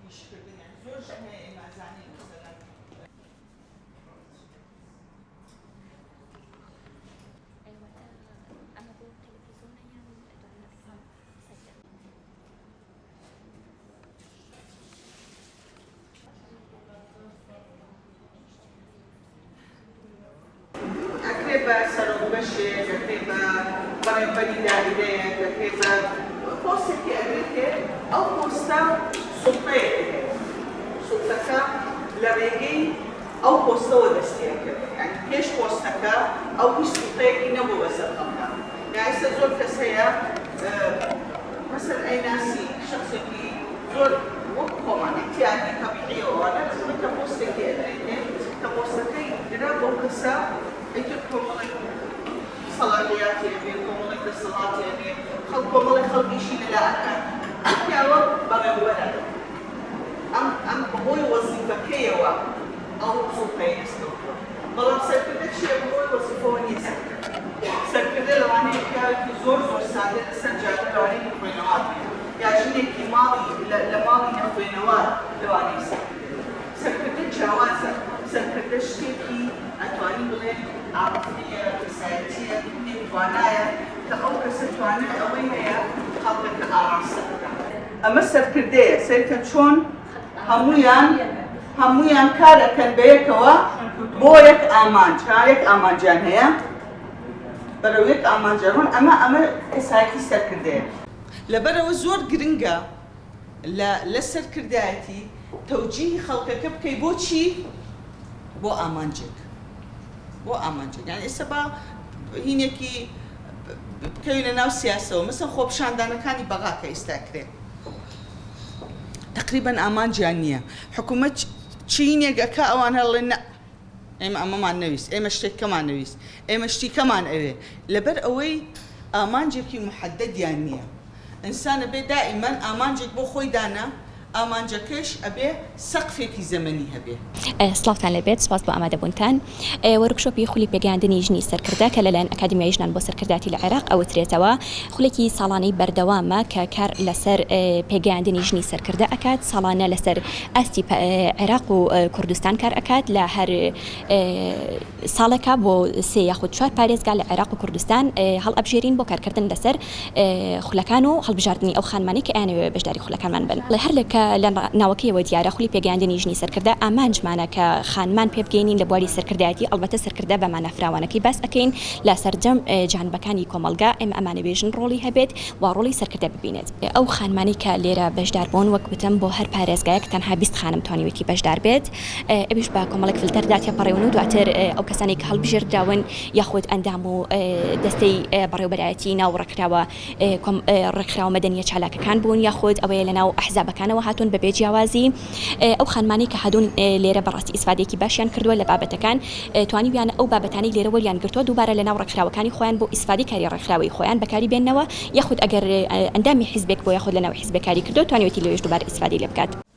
گشتکردن یعنی زۆر شت هەیە ئێمە ئەزانین مەسەلەن ئەکرێ بە سەرۆکبەشێک، ئەکرێ بە بەڕێوەبەری داراییەک، ئەکرێ بە پۆستێکی ئەگرێتێ ئەو پۆستە سوڵتەیەک هەیە. سوڵتەکە لە ڕێگەی ئەو پۆستەوە دەستیان کرد. یعنی پێش پۆستەکە ئەو هیچ سوڵتەیەکی نەبوو بەسەر خەڵکە. ئێستا زۆر کەس هەیە مەسەڵەن ئەیناسی شەخسێکی زۆر وەک خۆمان احتیاجی طبیعیەوەوانە کە پۆستێکی ئەدرێتێ کە پۆستەکەی درا بۆ کەسە ئەیتر کۆمەڵێک سەڵاتیاتی هەبێ، کۆمەڵێک دەسەڵاتی هەبێ، کۆمەڵێک خەڵکیشی لەلا ئەکەن. ئەم پیاوە بەڕێوەبەرە. ئەم بەهۆی وەزیفەکەیەوە ئەو سوڵتەیە دەستکەوتووە. بەڵام سەرکردە چییە؟ بەهۆی وەزیفەوە نییە سەرکردە. سەرکردە لەوانەیە پیاوێکی زۆر سادە لەسەر جادە لەوانەیە نەخوێنەوات بێت. یا ژنێکی لە ماڵی نەخوێنەوات لەوانەیە سەرکردە. سەرکردە جیاوازە. سەرکردە شتێکی ئەتوانین بڵێن عاطفیە، کەسایەتیە، توانایە کە ئەو کەسە توانێت ئەوەی هەیە خەڵکەکە ئاڕاستە بکات. ئەمە سەرکردەیە. سەرکە چۆن هەموویان کارەکەن بەیەکەوە بۆ یەک ئامانج. یەک ئامانجیان هەیە بەرەو یەک ئامانجە ڕۆن. ئەمە کەسایەتی سەرکردەیە. لەبەرەوە زۆر گرنگە لە سەرکردایەتی تەوجیهی خەڵکەکە بکەی بۆچی؟ بۆ ئامانجێک. بۆ ئامانجێک. یعنی ئێستا با هینێکی بکەوی لە ناو سیاسەوە مەسەڵەن خۆپیشاندانەکانی بەغا کە ئێستا تقریبا ئامانجیان نییە. حکوومەت چینێک ئەکا ئەوان هەڵێن نە ئێمە ئەمەمان نەویست، ئێمە شتێکەمان نەویست، ئێمە شتیکەمان ئەوێ. لەبەر ئەوەی ئامانجێکی محەدەدیان نییە. ئینسانە بێ دائیمەن ئامانجێک بۆ خۆی دانا، ئامانجەکەش ئەبێ سەقفێکی زەمەنی هەبێ. سڵاوتان لەبێت، سپاس بۆ ئامادەبوونتان. وەرکشۆپی خولی پێگەیاندنی ژنی سەرکردە کە لەلایەن ئەکادمیای ژنان بۆ سەرکرداتی لە عێراق ئەوترێتەوە خولێکی ساڵانەی بەردەوامە کە کار لەسەر پێگەیاندنی ژنی سەرکردە ئەکات. ساڵانە لەسەر ئاستی عێراق و کوردستان کار ئەکات. لە هەر ساڵێکە بۆ 3 یاخود 4 پارێزگا لە عێراق و کوردستان هەڵ ئەبژێرین بۆ کارکردن لەسەر خولەکان و هەڵبژاردننی ئەو خانمانی کە ئەیانەوێ بەشداری خولەکانمان بن. هەر لە ناوەکەیەوە دیارە خولی پێگەیاندنی ژنی سەرکردە ئامانجمانە کە خانمان پێ بگەینین لە بواری سەرکردایەتی. ئەڵبەتە سەرکردە بە مانەفراوانەکەی باس ئەکەین لە سەرجەم جانبەکانی کۆمەلگا ئێمە ئەمانەبێژن ڕۆڵی هەبێت و ڕۆڵی سەرکردە ببینێت. ئەو خانمانی کە لێرە بەشدار بوون وەک وتم بۆ هەر پارێزگایەک تەنها 20 خانم توانیوێتی بەشدار بێت. ئەویش بە کۆمەڵێک فلتەردا تێپەڕێون و دواتر ئەو کەسانی کە هەڵبژێردراون یاخود ئەندام و دەستەی بەڕێوەبەرایەتی ناو ڕێکخراوە مەدەنیە چالاکەکان بوون یاخود ئەوەیە لە ناو ئەحزابەکانەوە هاتوون بەبێ جیاوازی. ئەو خانمانی کە هەدوون لێرە بەڕاستی ئیسفادێکی باشیان کردووە لە بابەتەکان توانیویان ئەو بابەتانی لێرە وەریان گرتووە دووبارە لە ناو ڕێکخراوەکانی خۆیان بۆ ئیسفادی کاری ڕێکخراوەی خۆیان بەکاری بێننەوە یاخود ئەگەر ئەندامی حیزبێک بۆ یاخود لە ناو حیزبەکاری کردو توانیوێتی لەوێش دووبارە ئیسفادی لێ بکات.